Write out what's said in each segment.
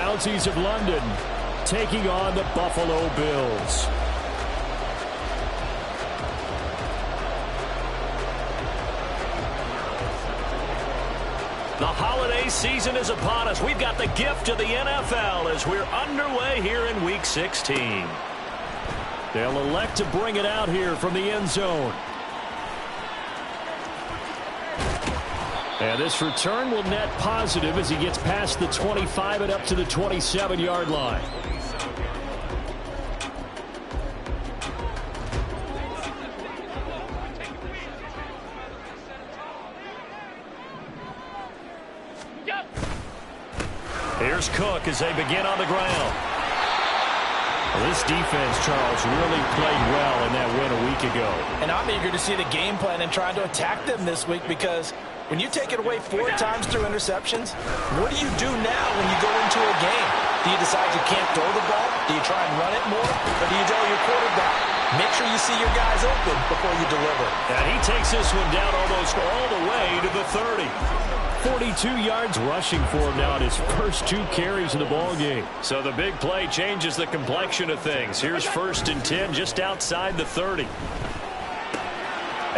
Galaxies of London taking on the Buffalo Bills. The holiday season is upon us. We've got the gift of the NFL as we're underway here in Week 16. They'll elect to bring it out here from the end zone. And this return will net positive as he gets past the 25 and up to the 27-yard line. Here's Cook as they begin on the ground. Well, this defense, Charles, really played well in that win a week ago. And I'm eager to see the game plan and trying to attack them this week, because when you take it away 4 times through interceptions, what do you do now when you go into a game? Do you decide you can't throw the ball? Do you try and run it more? Or do you tell your quarterback, make sure you see your guys open before you deliver? And he takes this one down almost all the way to the 30. 42 yards rushing for him now in his first 2 carries of the ball game. So the big play changes the complexion of things. Here's 1st and 10 just outside the 30.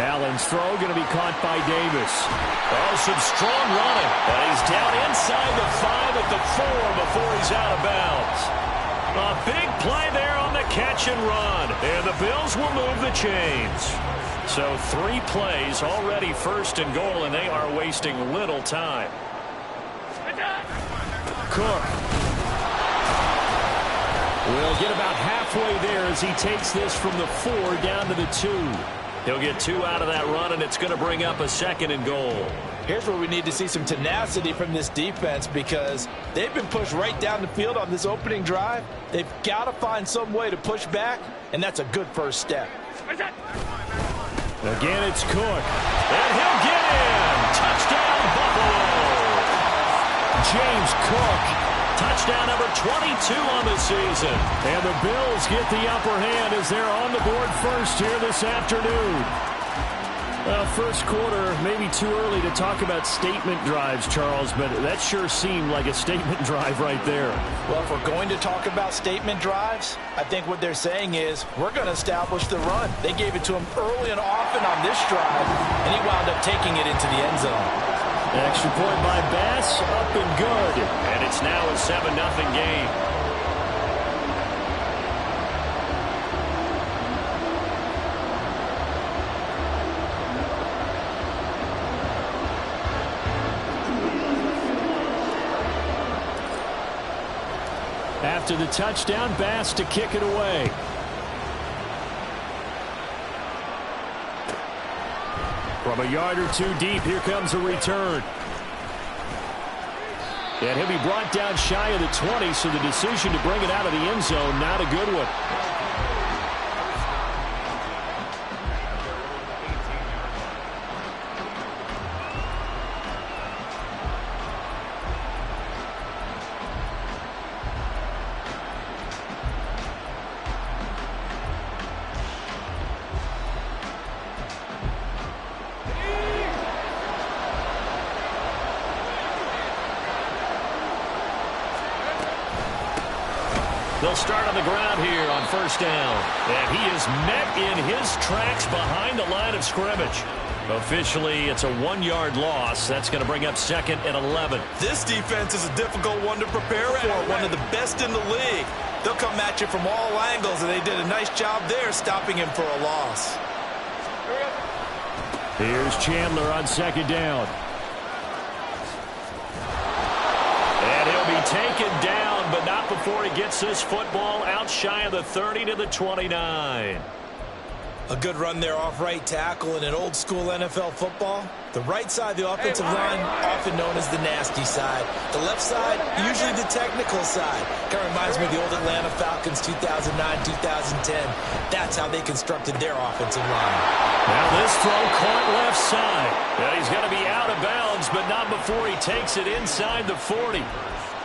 Allen's throw going to be caught by Davis. Oh, some strong running. And he's down inside the 5 at the 4 before he's out of bounds. A big play there on the catch and run. And the Bills will move the chains. So 3 plays already 1st and goal, and they are wasting little time. Cook will get about halfway there as he takes this from the 4 down to the 2. He'll get 2 out of that run, and it's going to bring up a 2nd and goal. Here's where we need to see some tenacity from this defense, because they've been pushed right down the field on this opening drive. They've got to find some way to push back, and that's a good first step. Again, it's Cook. And he'll get in. Touchdown, Buffalo. James Cook. Touchdown number 22 on the season. And the Bills get the upper hand as they're on the board first here this afternoon. First quarter, maybe too early to talk about statement drives, Charles, but that sure seemed like a statement drive right there. Well, if we're going to talk about statement drives, I think what they're saying is we're going to establish the run. They gave it to him early and often on this drive, and he wound up taking it into the end zone. Extra point by Bass, up and good. And it's now a 7-0 game. After the touchdown, Bass to kick it away. From a yard or 2 deep, here comes a return. And he'll be brought down shy of the 20, so the decision to bring it out of the end zone, not a good one. They'll start on the ground here on 1st down. And he is met in his tracks behind the line of scrimmage. Officially, it's a 1-yard loss. That's going to bring up 2nd and 11. This defense is a difficult one to prepare for. One of the best in the league. They'll come at you from all angles, and they did a nice job there stopping him for a loss. Here's Chandler on 2nd down. And he'll be taken down, but not before he gets this football out shy of the 30 to the 29. A good run there off right tackle in an old-school NFL football. The right side of the offensive line, often known as the nasty side. The left side, usually the technical side. Kind of reminds me of the old Atlanta Falcons 2009-2010. That's how they constructed their offensive line. Now this throw caught left side. And he's going to be out of bounds, but not before he takes it inside the 40.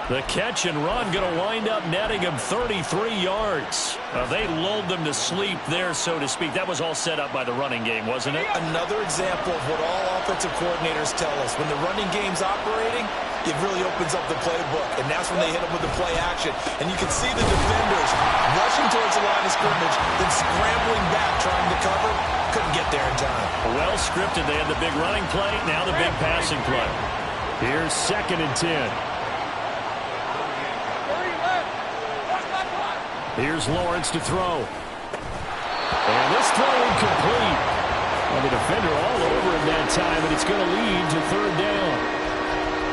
The catch and run going to wind up netting him 33 yards. They lulled them to sleep there, so to speak. That was all set up by the running game, wasn't it? Another example of what all offensive coordinators tell us. When the running game's operating, it really opens up the playbook, and that's when they hit him with the play action. And you can see the defenders rushing towards the line of scrimmage, then scrambling back, trying to cover. Couldn't get there in time. Well scripted. They had the big running play, now the big passing play. Here's 2nd and 10. Here's Lawrence to throw. And this throw incomplete. Well, the defender all over him that time, and it's going to lead to 3rd down.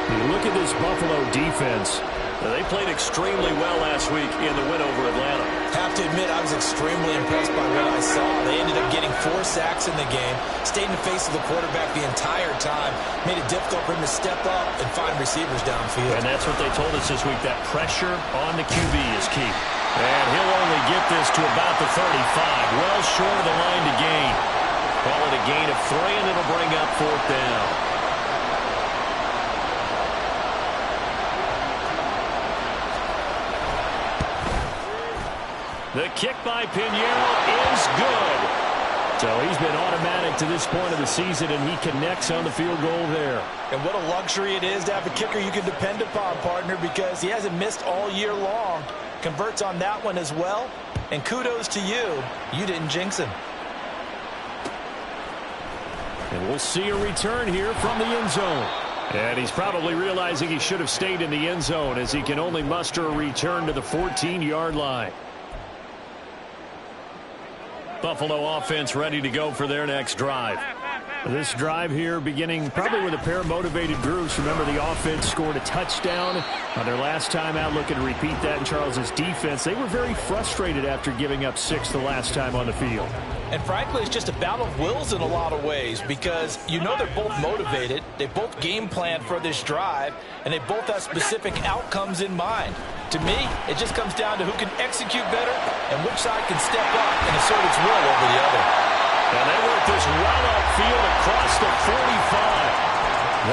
You look at this Buffalo defense. They played extremely well last week in the win over Atlanta. Have to admit, I was extremely impressed by what I saw. They ended up getting 4 sacks in the game, stayed in the face of the quarterback the entire time, made it difficult for him to step up and find receivers downfield. And that's what they told us this week, that pressure on the QB is key. And he'll only get this to about the 35, well short of the line to gain. Call it a gain of 3, and it'll bring up 4th down. The kick by Pinheiro is good. So he's been automatic to this point of the season, and he connects on the field goal there. And what a luxury it is to have a kicker you can depend upon, partner, because he hasn't missed all year long. Converts on that one as well. And kudos to you. You didn't jinx him. And we'll see a return here from the end zone. And he's probably realizing he should have stayed in the end zone, as he can only muster a return to the 14-yard line. Buffalo offense ready to go for their next drive. This drive here beginning probably with a pair of motivated groups. Remember, the offense scored a touchdown on their last time out. Looking to repeat that in Charles's defense. They were very frustrated after giving up 6 the last time on the field. And frankly, it's just a battle of wills in a lot of ways, because you know they're both motivated. They both game plan for this drive, and they both have specific outcomes in mind. To me, it just comes down to who can execute better and which side can step up and assert its will over the other. And they work this well upfield across the 45.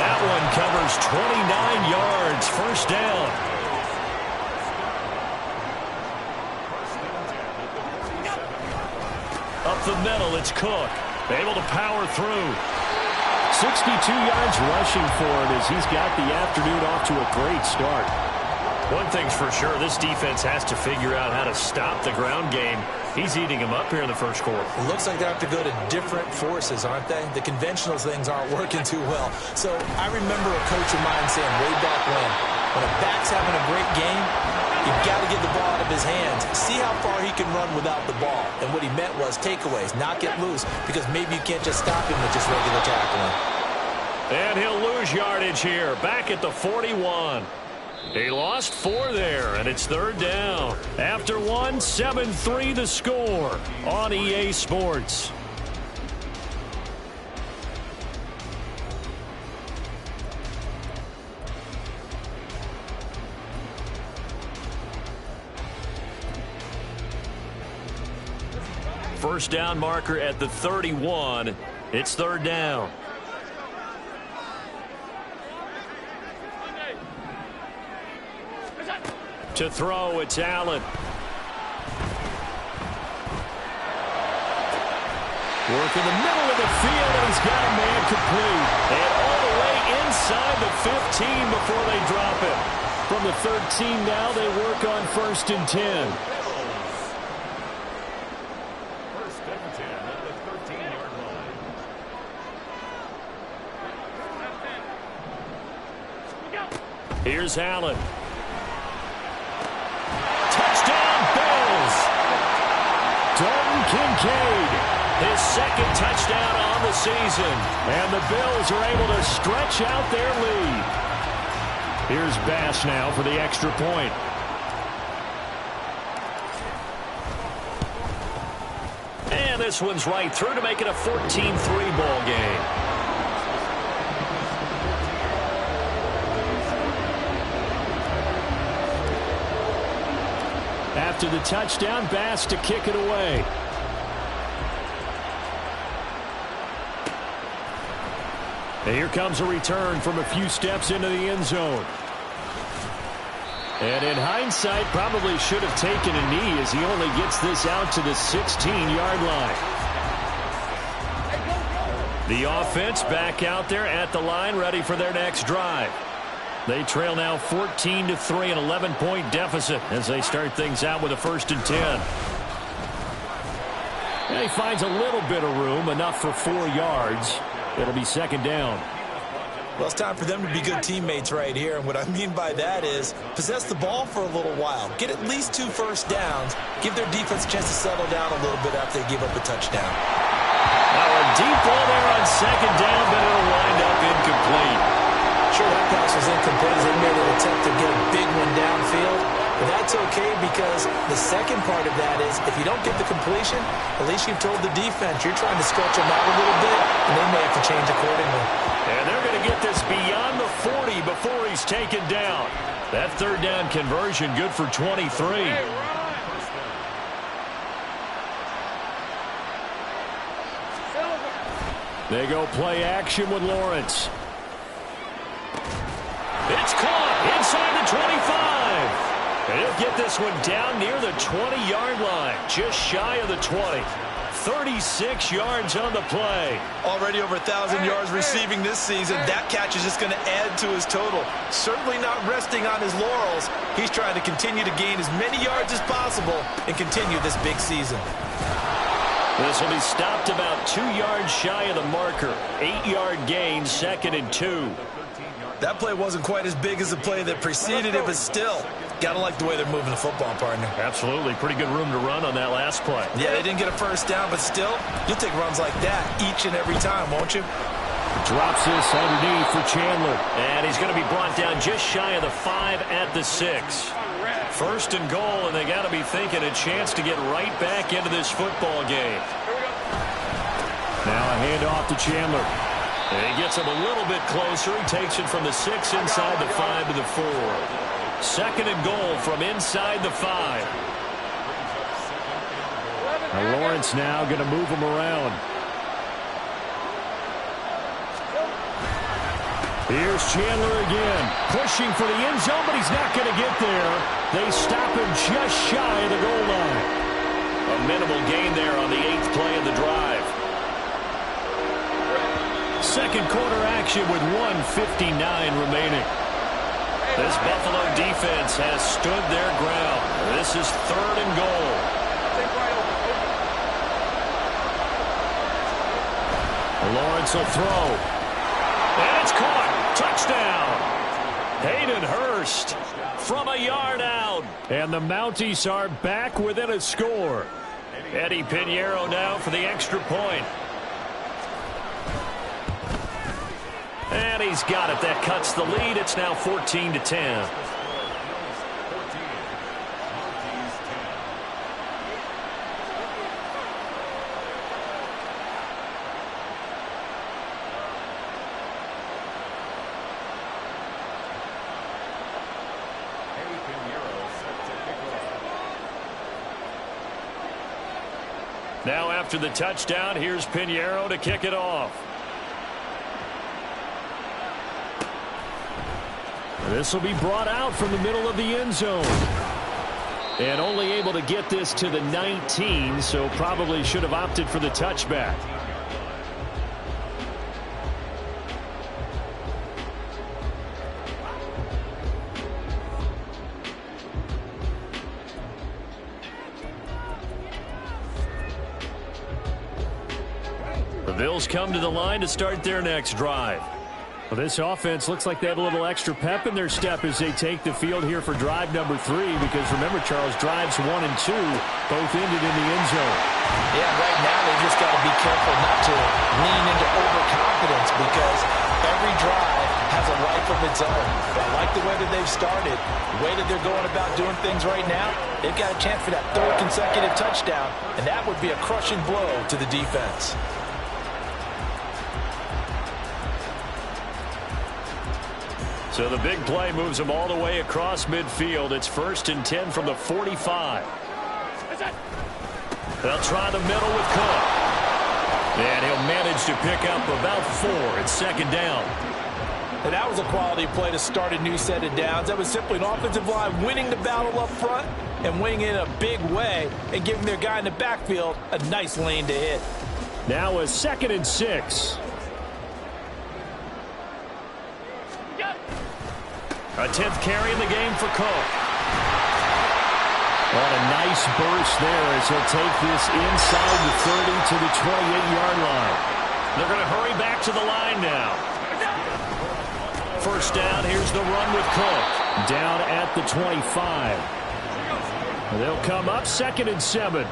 That one covers 29 yards, 1st down. Up the middle, it's Cook. Able to power through. 62 yards rushing for him as he's got the afternoon off to a great start. One thing's for sure, this defense has to figure out how to stop the ground game. He's eating him up here in the 1st quarter. It looks like they have to go to different forces, aren't they? The conventional things aren't working too well. So I remember a coach of mine saying way back when a back's having a great game, you've got to get the ball out of his hands. See how far he can run without the ball. And what he meant was takeaways, not get loose, because maybe you can't just stop him with just regular tackling. And he'll lose yardage here, back at the 41. He lost 4 there, and it's 3rd down. After 1, 7-3 the score on EA Sports. First down marker at the 31. It's 3rd down. To throw, it's Allen. Work in the middle of the field, and he's got a man complete. And all the way inside the 15 before they drop it. From the 13 now, they work on 1st and 10. First and 10 at the 13-yard line. Here's Allen. Touchdown, Bills! Dalton Kincaid, his 2nd touchdown on the season. And the Bills are able to stretch out their lead. Here's Bass now for the extra point. And this one's right through to make it a 14-3 ball game. After the touchdown, Bass to kick it away. And here comes a return from a few steps into the end zone. And in hindsight, probably should have taken a knee as he only gets this out to the 16-yard line. The offense back out there at the line, ready for their next drive. They trail now 14-3, an 11-point deficit as they start things out with a 1st and 10. And he finds a little bit of room, enough for 4 yards. It'll be 2nd down. Well, it's time for them to be good teammates right here. And what I mean by that is possess the ball for a little while. Get at least 2 first downs. Give their defense a chance to settle down a little bit after they give up a touchdown. Now a deep ball there on 2nd down, but it'll wind up incomplete. Sure, that pass was incomplete as they made an attempt to get a big one downfield. But that's okay because the second part of that is if you don't get the completion, at least you've told the defense you're trying to stretch them out a little bit, and they may have to change accordingly. And they're going to get this beyond the 40 before he's taken down. That 3rd down conversion good for 23. They go play action with Lawrence. It's caught inside the 25. And he'll get this one down near the 20-yard line, just shy of the 20. 36 yards on the play. Already over 1,000 yards receiving this season. That catch is just going to add to his total. Certainly not resting on his laurels. He's trying to continue to gain as many yards as possible and continue this big season. This will be stopped about 2 yards shy of the marker. 8-yard gain, 2nd and 2. That play wasn't quite as big as the play that preceded it, but still, got to like the way they're moving the football, partner. Absolutely. Pretty good room to run on that last play. Yeah, they didn't get a first down, but still, you'll take runs like that each and every time, won't you? Drops this underneath for Chandler. And he's going to be brought down just shy of the 5 at the 6. 1st and goal, and they got to be thinking a chance to get right back into this football game. Now a handoff to Chandler. And he gets him a little bit closer. He takes it from the 6 inside the 5 to the 4. 2nd and goal from inside the 5. Now Lawrence now going to move him around. Here's Chandler again, pushing for the end zone, but he's not going to get there. They stop him just shy of the goal line. A minimal gain there on the 8th play of the drive. 2nd quarter action with 1:59 remaining. This Buffalo defense has stood their ground. This is 3rd and goal. Lawrence will throw. And it's caught. Touchdown. Hayden Hurst from a yard out. And the Mounties are back within a score. Eddie Pinheiro now for the extra point. And he's got it. That cuts the lead. It's now 14-10. Now after the touchdown, here's Pinheiro to kick it off. This will be brought out from the middle of the end zone. And only able to get this to the 19, so probably should have opted for the touchback. The Bills come to the line to start their next drive. Well, this offense looks like they have a little extra pep in their step as they take the field here for drive number 3, because remember, Charles, drives 1 and 2 both ended in the end zone. Yeah, right now they just got to be careful not to lean into overconfidence, because every drive has a life of its own. But I like the way that they've started, the way that they're going about doing things right now. They've got a chance for that 3rd consecutive touchdown, and that would be a crushing blow to the defense. So the big play moves them all the way across midfield. It's 1st and 10 from the 45. They'll try the middle with Cook. And he'll manage to pick up about 4. It's 2nd down. And that was a quality play to start a new set of downs. That was simply an offensive line winning the battle up front and winning in a big way and giving their guy in the backfield a nice lane to hit. Now a 2nd and 6. A 10th carry in the game for Cook. What a nice burst there as he'll take this inside the 30 to the 28-yard line. They're going to hurry back to the line now. First down, here's the run with Cook. Down at the 25. They'll come up 2nd and 7.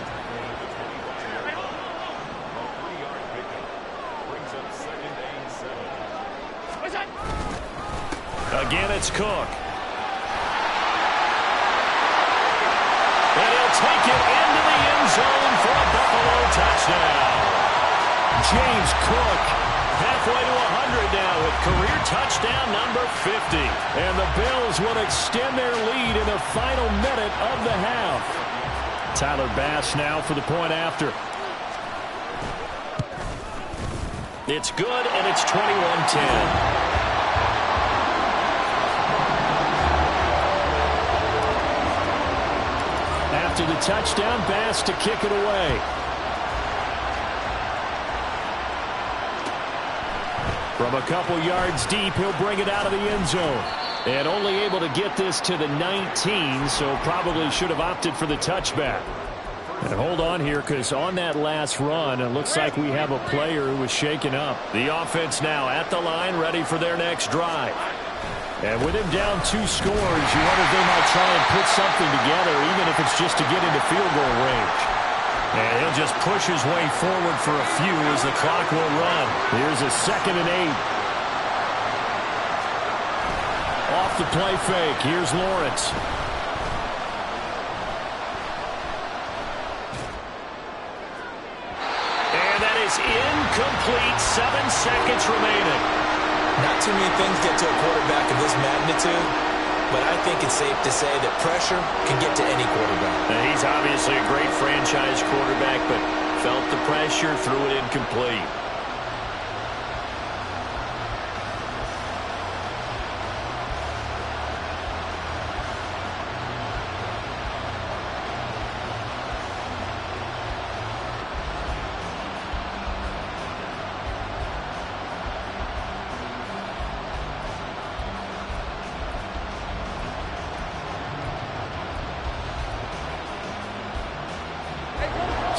Again, it's Cook. And he'll take it into the end zone for a Buffalo touchdown. James Cook halfway to 100 now with career touchdown number 50. And the Bills will extend their lead in the final minute of the half. Tyler Bass now for the point after. It's good, and it's 21-10. After the touchdown, Bass to kick it away. From a couple yards deep, he'll bring it out of the end zone. And only able to get this to the 19, so probably should have opted for the touchback. And hold on here, because on that last run, it looks like we have a player who was shaken up. The offense now at the line, ready for their next drive. And with him down 2 scores, you wonder if they might try and put something together, even if it's just to get into field goal range. And he'll just push his way forward for a few as the clock will run. Here's a 2nd and 8. Off the play fake. Here's Lawrence. And that is incomplete. 7 seconds remaining. Not too many things get to a quarterback of this magnitude, but I think it's safe to say that pressure can get to any quarterback. And he's obviously a great franchise quarterback, but felt the pressure, threw it incomplete.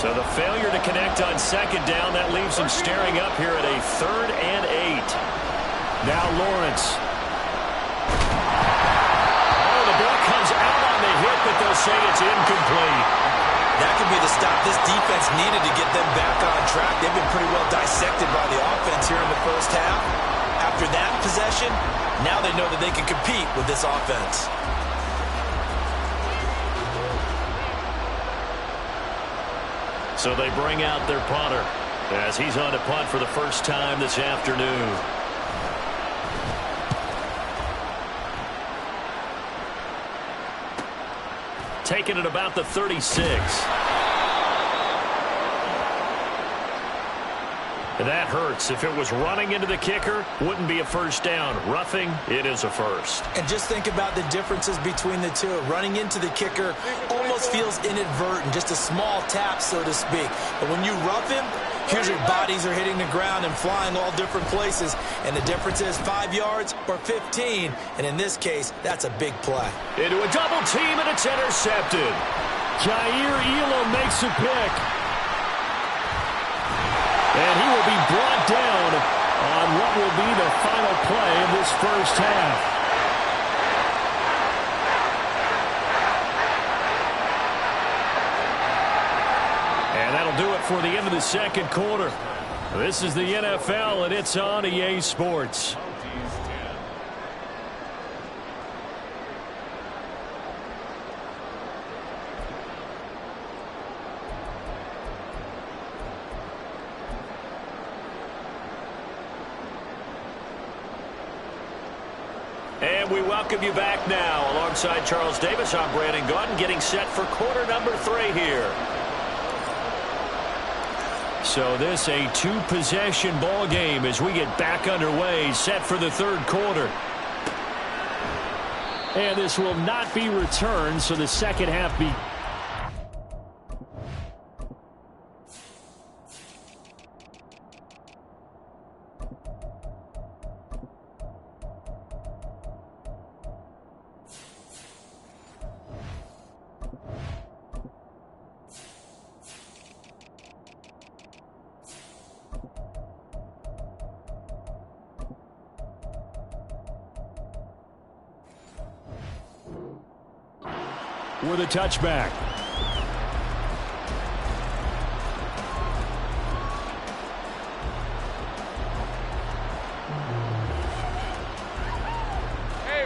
So the failure to connect on 2nd down, that leaves him staring up here at a 3rd and 8. Now Lawrence. Oh, the ball comes out on the hit, but they'll say it's incomplete. That could be the stop this defense needed to get them back on track. They've been pretty well dissected by the offense here in the first half. After that possession, now they know that they can compete with this offense. So they bring out their punter as he's on to punt for the first time this afternoon. Taking it about the 36. That hurts. If it was running into the kicker, wouldn't be a first down. Roughing, it is a first. And just think about the differences between the two. Running into the kicker almost feels inadvertent, just a small tap, so to speak. But when you rough him, here's your bodies are hitting the ground and flying all different places. And the difference is 5 yards or 15. And in this case, that's a big play. Into a double team, and it's intercepted. Jair Elam makes a pick. And he will be brought down on what will be the final play of this first half. And that'll do it for the end of the 2nd quarter. This is the NFL, and it's on EA Sports. And we welcome you back now. Alongside Charles Davis, I'm Brandon Gaudin, getting set for quarter number 3 here. So this a 2-possession ball game as we get back underway, set for the 3rd quarter. And this will not be returned, so the second half be... with a touchback.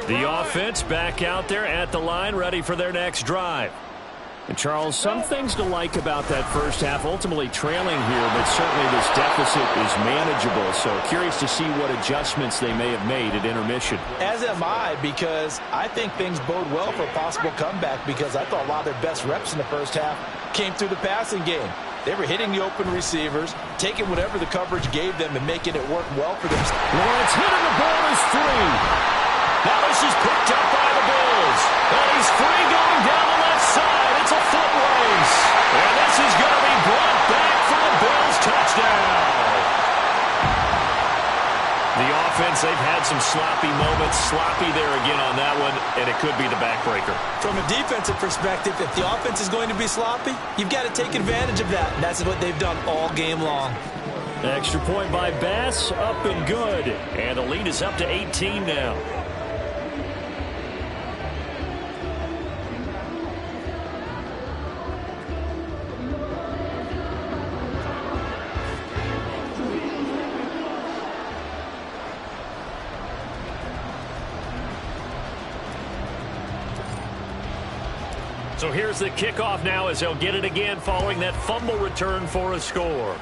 The offense back out there at the line, ready for their next drive. And Charles, some things to like about that first half, ultimately trailing here, but certainly this deficit is manageable. So curious to see what adjustments they may have made at intermission. As am I, because I think things bode well for a possible comeback, because I thought a lot of their best reps in the first half came through the passing game. They were hitting the open receivers, taking whatever the coverage gave them and making it work well for them. Lawrence hitting the ball is free. Now this is picked up by the Bills. And he's free going down the left side. It's a foot race. And this is going to be brought back for the Bills touchdown. The offense, they've had some sloppy moments. Sloppy there again on that one, and it could be the backbreaker. From a defensive perspective, if the offense is going to be sloppy, you've got to take advantage of that. And that's what they've done all game long. Extra point by Bass, up and good. And the lead is up to 18 now. So here's the kickoff now as they'll get it again following that fumble return for a score.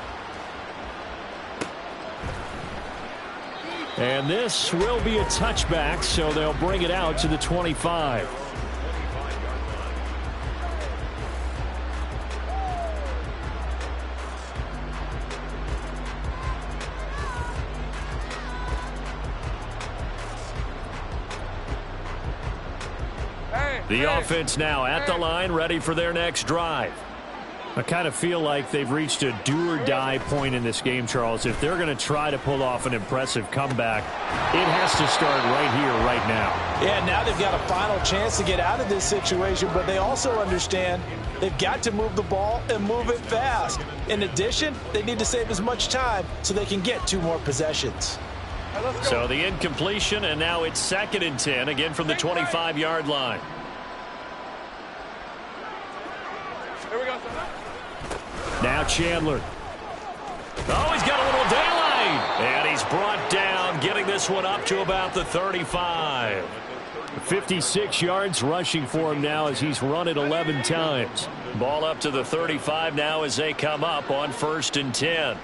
And this will be a touchback, so they'll bring it out to the 25. The offense now at the line, ready for their next drive. I kind of feel like they've reached a do-or-die point in this game, Charles. If they're going to try to pull off an impressive comeback, it has to start right here, right now. Yeah, now they've got a final chance to get out of this situation, but they also understand they've got to move the ball and move it fast. In addition, they need to save as much time so they can get 2 more possessions. So the incompletion, and now it's 2nd and 10, again from the 25-yard line. Now Chandler. Oh, he's got a little daylight. And he's brought down, getting this one up to about the 35. 56 yards rushing for him now as he's run it 11 times. Ball up to the 35 now as they come up on 1st and 10.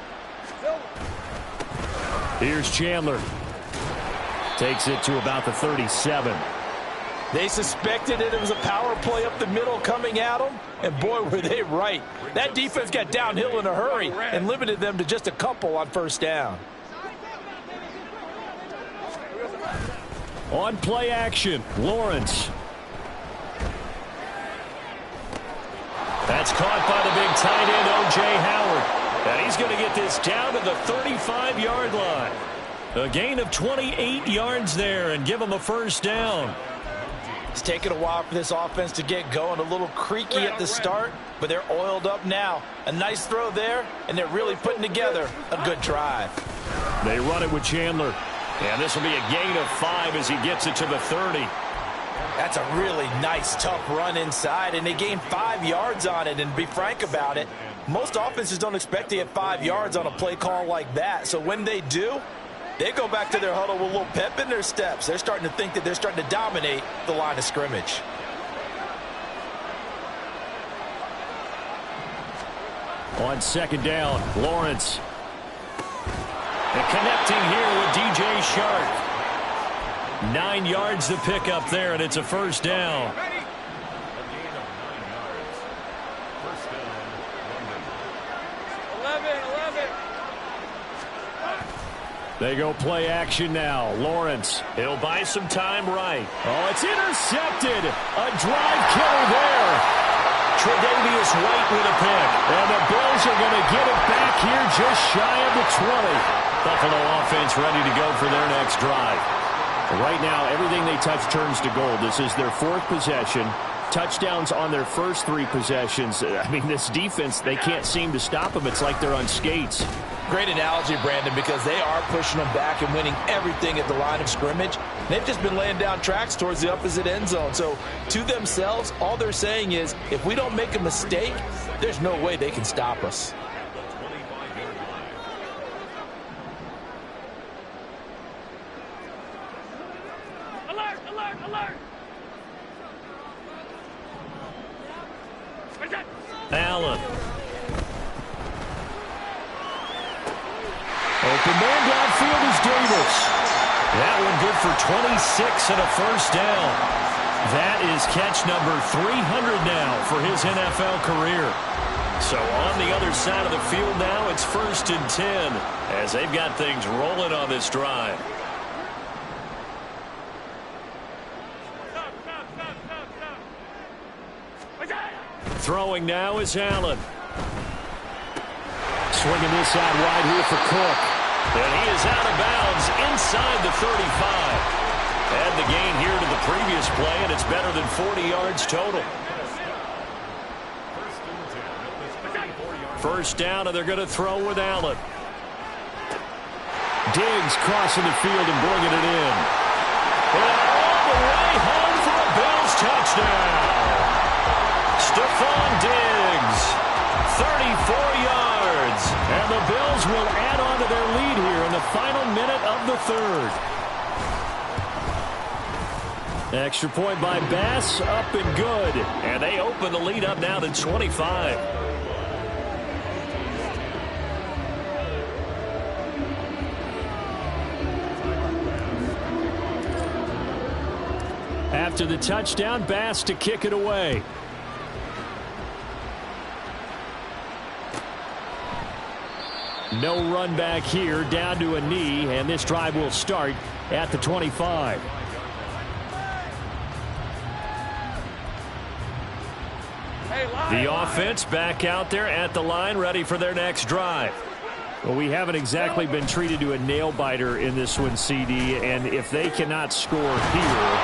Here's Chandler. Takes it to about the 37. They suspected it was a power play up the middle coming at them, and boy, were they right. That defense got downhill in a hurry and limited them to just a couple on 1st down. On play action, Lawrence. That's caught by the big tight end, O.J. Howard. And he's going to get this down to the 35-yard line. A gain of 28 yards there and give him a 1st down. It's taken a while for this offense to get going. A little creaky at the start, but they're oiled up now. A nice throw there, and they're really putting together a good drive. They run it with Chandler. And this will be a gain of 5 as he gets it to the 30. That's a really nice, tough run inside, and they gain 5 yards on it. And be frank about it, most offenses don't expect to get 5 yards on a play call like that. So when they do, they go back to their huddle with a little pep in their steps. They're starting to think that they're starting to dominate the line of scrimmage. On 2nd down, Lawrence. And connecting here with DJ Shark. 9 yards to pick up there, and it's a 1st down. They go play action now. Lawrence, he'll buy some time right. Oh, it's intercepted. A drive killer there. Tre'Davious White with a pick. And the Bills are going to get it back here just shy of the 20. Buffalo offense ready to go for their next drive. Right now, everything they touch turns to gold. This is their 4th possession. touchdowns on their first 3 possessions. I mean, this defense, they can't seem to stop them. It's like they're on skates. Great analogy, Brandon, because they are pushing them back and winning everything at the line of scrimmage. They've just been laying down tracks towards the opposite end zone. So to themselves, all they're saying is, if we don't make a mistake, there's no way they can stop us. Alert, alert, alert! Allen. Open man downfield is Davis. That one good for 26 and a first down. That is catch number 300 now for his NFL career. So on the other side of the field now, it's 1st and 10 as they've got things rolling on this drive. Throwing now is Allen. Swinging this out wide here for Cook. And he is out of bounds inside the 35. Add the gain here to the previous play, and it's better than 40 yards total. First down, and they're going to throw with Allen. Diggs crossing the field and bringing it in. And all the way home for a Bills touchdown. Stephon Diggs, 34 yards. And the Bills will add on to their lead here in the final minute of the 3rd. Extra point by Bass, up and good. And they open the lead up now to 25. After the touchdown, Bass to kick it away. No run back here, down to a knee, and this drive will start at the 25. The offense back out there at the line, ready for their next drive. Well, we haven't exactly been treated to a nail-biter in this one, CD, and if they cannot score here,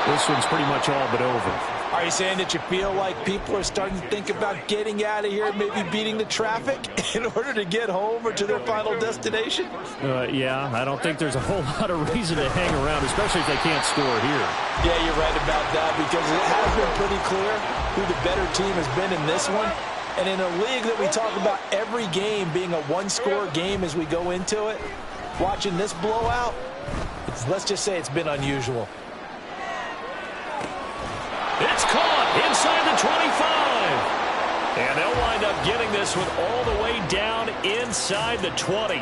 this one's pretty much all but over. Are you saying that you feel like people are starting to think about getting out of here, maybe beating the traffic in order to get home or to their final destination? Yeah, I don't think there's a whole lot of reason to hang around, especially if they can't score here. Yeah, you're right about that, because it has been pretty clear who the better team has been in this one. And in a league that we talk about every game being a one-score game as we go into it, watching this blowout, let's just say it's been unusual. It's caught inside the 25. And they'll wind up getting this one all the way down inside the 20.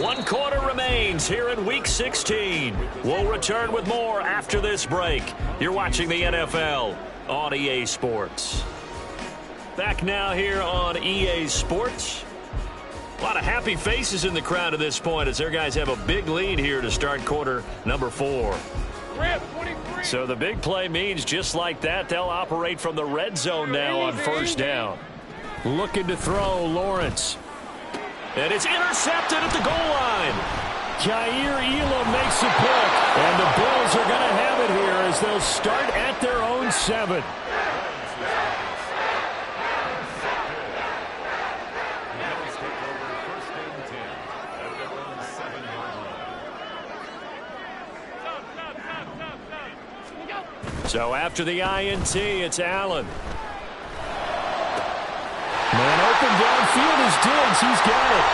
One quarter remains here in Week 16. We'll return with more after this break. You're watching the NFL on EA Sports. Back now here on EA Sports. A lot of happy faces in the crowd at this point as their guys have a big lead here to start quarter number 4. So the big play means just like that, they'll operate from the red zone now on first down. Looking to throw, Lawrence. And it's intercepted at the goal line. Kaiir Elam makes a pick. And the Bills are going to have it here as they'll start at their own 7. So after the INT, it's Allen. Man open downfield is Diggs. He's got it.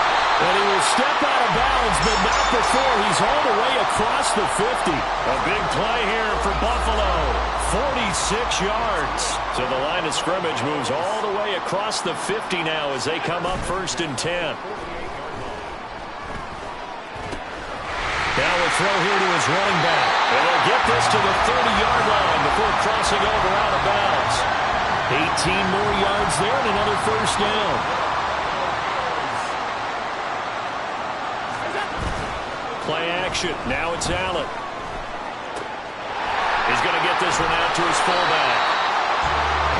And he will step out of bounds, but not before. He's all the way across the 50. A big play here for Buffalo. 46 yards. So the line of scrimmage moves all the way across the 50 now as they come up 1st and 10. Now a throw here to his running back. And they'll get this to the 30-yard line before crossing over out of bounds. 18 more yards there and another first down. Play action. Now it's Allen. He's going to get this one out to his fullback.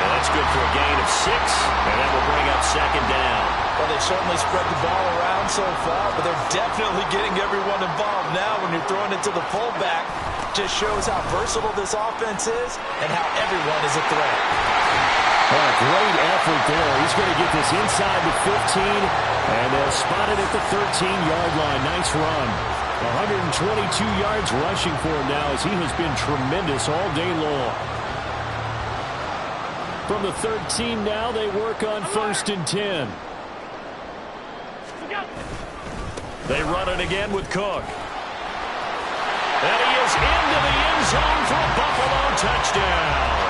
And that's good for a gain of 6. And that will bring up 2nd down. Well, they've certainly spread the ball around so far, but they're definitely getting everyone involved now when you're throwing it to the fullback. Just shows how versatile this offense is and how everyone is a threat. Great effort there. He's going to get this inside the 15, and they'll spot it at the 13-yard line. Nice run. 122 yards rushing for him now as he has been tremendous all day long. From the 13 now, they work on 1st and 10. They run it again with Cook. And he is into the end zone for a Buffalo touchdown.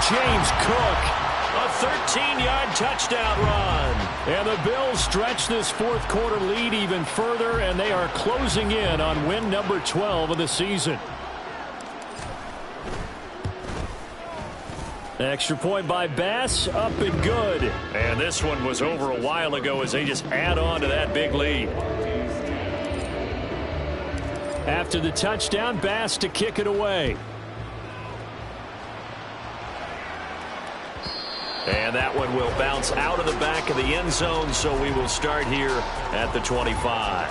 James Cook, a 13-yard touchdown run. And the Bills stretch this fourth quarter lead even further, and they are closing in on win number 12 of the season. Extra point by Bass, up and good. And this one was over a while ago as they just add on to that big lead. After the touchdown, Bass to kick it away. And that one will bounce out of the back of the end zone, so we will start here at the 25.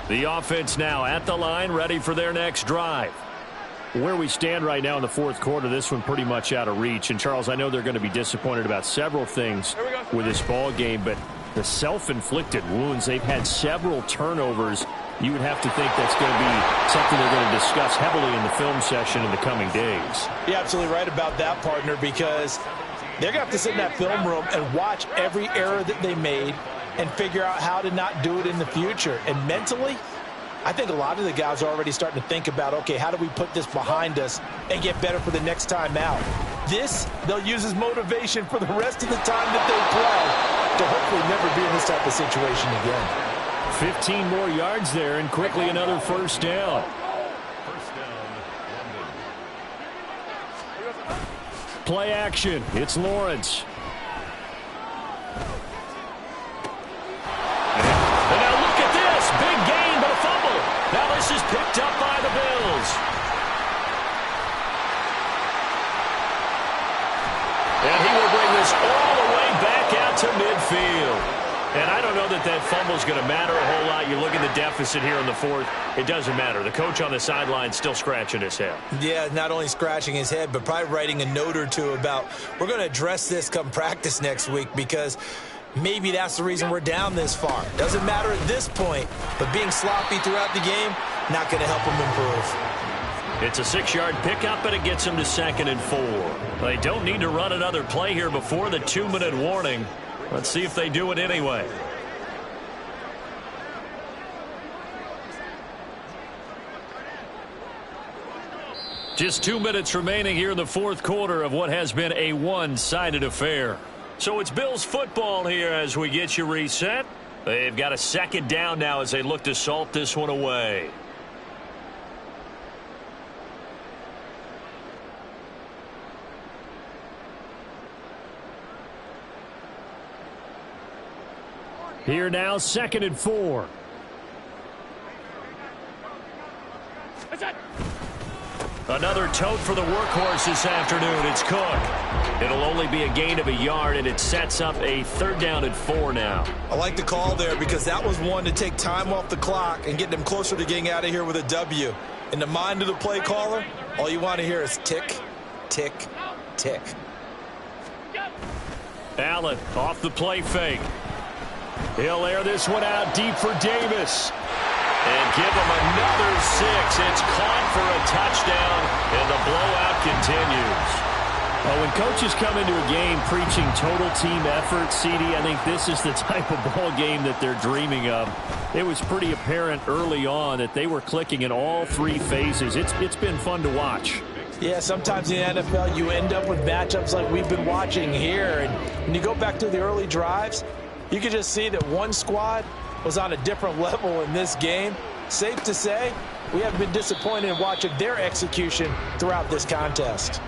The offense now at the line, ready for their next drive. Where we stand right now in the fourth quarter, this one pretty much out of reach. And, Charles, I know they're going to be disappointed about several things with this ball game, but the self-inflicted wounds, they've had several turnovers. You would have to think that's going to be something they're going to discuss heavily in the film session in the coming days. You're absolutely right about that, partner, because they're going to have to sit in that film room and watch every error that they made and figure out how to not do it in the future. And mentally, I think a lot of the guys are already starting to think about, okay, how do we put this behind us and get better for the next time out? This, they'll use as motivation for the rest of the time that they play to hopefully never be in this type of situation again. 15 more yards there, and quickly another first down. Play action. It's Lawrence. And now look at this. Big gain, but a fumble. Now this is picked up by the Bills. And he will bring this all the way back out to midfield. And I don't know that that fumble is going to matter a whole lot. You look at the deficit here in the fourth. It doesn't matter. The coach on the sideline still scratching his head. Yeah, not only scratching his head, but probably writing a note or two about we're going to address this come practice next week because maybe that's the reason we're down this far. Doesn't matter at this point, but being sloppy throughout the game, not going to help him improve. It's a 6-yard pickup, and it gets him to 2nd and 4. They don't need to run another play here before the 2-minute warning. Let's see if they do it anyway. Just 2 minutes remaining here in the fourth quarter of what has been a one-sided affair. So it's Bills football here as we get you reset. They've got a 2nd down now as they look to salt this one away. Here now, 2nd and 4. Another tote for the workhorse this afternoon. It's Cook. It'll only be a gain of a yard, and it sets up a 3rd down and 4 now. I like the call there because that was one to take time off the clock and get them closer to getting out of here with a W. In the mind of the play caller, all you want to hear is tick, tick, tick. Allen off the play fake. He'll air this one out deep for Davis. And give him another 6. It's caught for a touchdown, and the blowout continues. Well, when coaches come into a game preaching total team effort, CD, I think this is the type of ball game that they're dreaming of. It was pretty apparent early on that they were clicking in all 3 phases. It's been fun to watch. Yeah, sometimes in the NFL you end up with matchups like we've been watching here. And when you go back to the early drives, you can just see that one squad was on a different level in this game. Safe to say, we have been disappointed in watching their execution throughout this contest.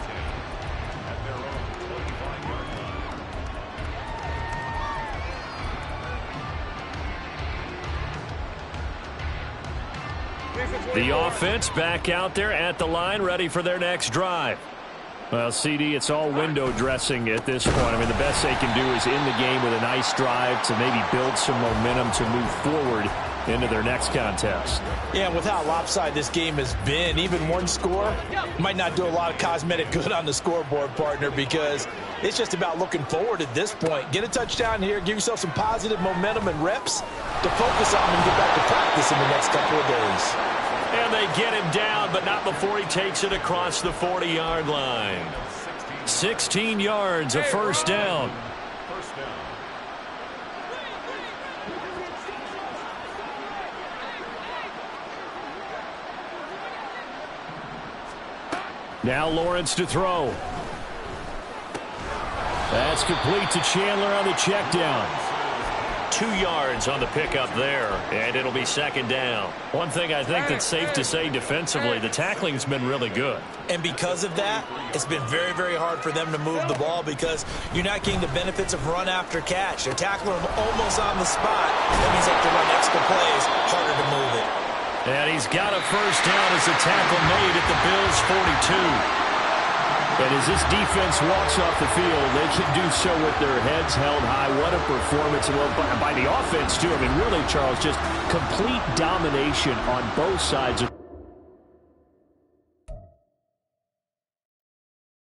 The offense back out there at the line, ready for their next drive. Well, CD, it's all window dressing at this point. I mean, the best they can do is in the game with a nice drive to maybe build some momentum to move forward into their next contest. Yeah, and with how lopsided this game has been, even one score might not do a lot of cosmetic good on the scoreboard, partner, because it's just about looking forward at this point. Get a touchdown here, give yourself some positive momentum and reps to focus on and get back to practice in the next couple of days. And they get him down, but not before he takes it across the 40-yard line. 16 yards, a first down. Now Lawrence to throw. That's complete to Chandler on the check down. 2 yards on the pickup there, and it'll be second down. One thing I think that's safe to say defensively, the tackling's been really good. And because of that, it's been very, very hard for them to move the ball because you're not getting the benefits of run after catch. They're tackling them almost on the spot. That means they have to run extra plays, harder to move it. And he's got a first down as the tackle made at the Bills' 42. And as this defense walks off the field, they can do so with their heads held high. What a performance. Well, by the offense, too. I mean, really, Charles, just complete domination on both sides of